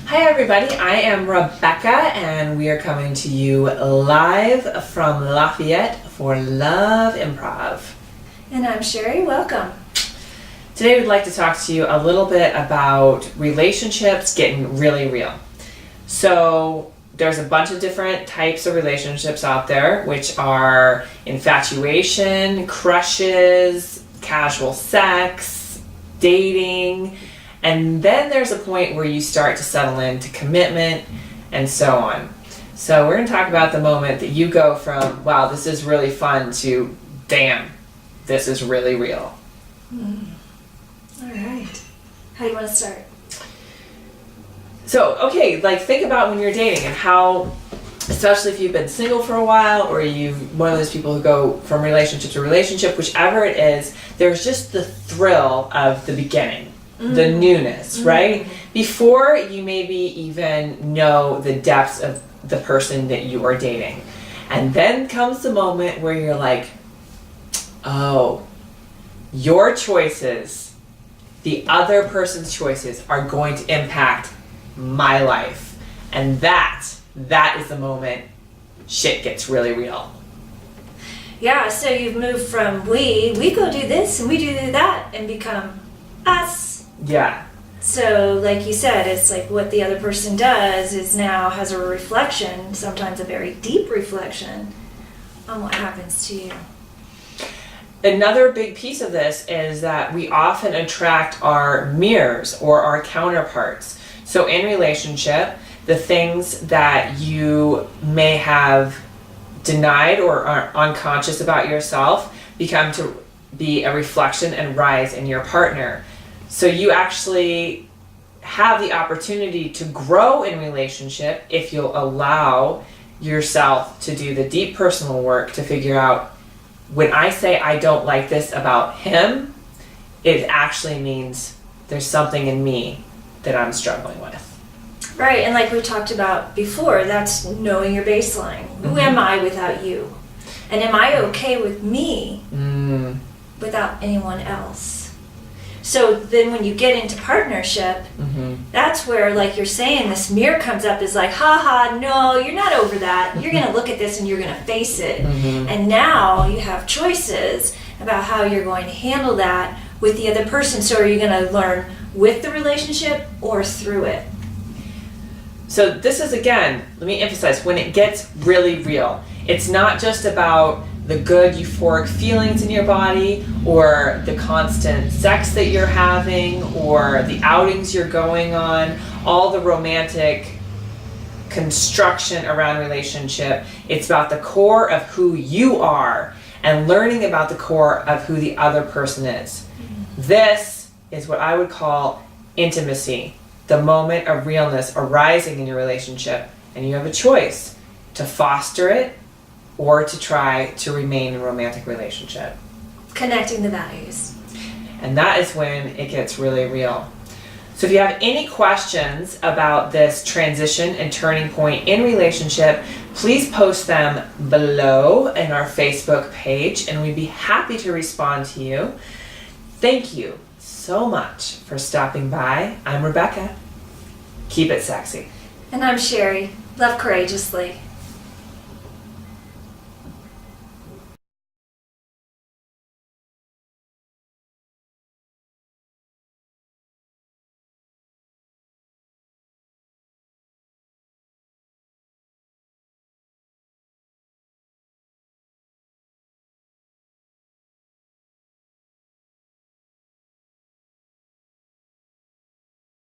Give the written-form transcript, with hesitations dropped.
Hi everybody, I am Rebecca and we are coming to you live from Lafayette for Love Improv. And I'm Sherry, welcome. Today we'd like to talk to you a little bit about relationships getting really real. So there's a bunch of different types of relationships out there, which are infatuation, crushes, casual sex, dating, and then there's a point where you start to settle into commitment and so on. So we're going to talk about the moment that you go from, wow, this is really fun, to, damn, this is really real. All right. How do you want to start? So, okay, think about when you're dating and how, especially if you've been single for a while or you're one of those people who go from relationship to relationship, whichever it is, there's just the thrill of the beginning. The newness, right? Before you maybe even know the depths of the person that you are dating. And then comes the moment where you're like, oh, your choices, the other person's choices are going to impact my life. And that is the moment shit gets really real. Yeah, so you've moved from we go do this and we do that and become us. Yeah. So like you said, it's like what the other person does is now has a reflection, sometimes a very deep reflection, on what happens to you. Another big piece of this is that we often attract our mirrors or our counterparts. So in relationship, the things that you may have denied or are unconscious about yourself become to be a reflection and rise in your partner. So you actually have the opportunity to grow in relationship if you'll allow yourself to do the deep personal work to figure out, when I say I don't like this about him, it actually means there's something in me that I'm struggling with. Right, and like we talked about before, that's knowing your baseline. Who am I without you? And am I okay with me without anyone else? So then when you get into partnership, that's where, like you're saying, this mirror comes up is like, haha, no, you're not over that. You're going to look at this and you're going to face it. And now you have choices about how you're going to handle that with the other person. So are you going to learn with the relationship or through it? So this is, again, let me emphasize, when it gets really real, it's not just about the good euphoric feelings in your body or the constant sex that you're having or the outings you're going on, all the romantic construction around relationship. It's about the core of who you are and learning about the core of who the other person is. This is what I would call intimacy, the moment of realness arising in your relationship, and you have a choice to foster it or to try to remain in a romantic relationship. Connecting the values. And that is when it gets really real. So if you have any questions about this transition and turning point in relationship, please post them below in our Facebook page and we'd be happy to respond to you. Thank you so much for stopping by. I'm Rebecca. Keep it sexy. And I'm Sherry. Love courageously.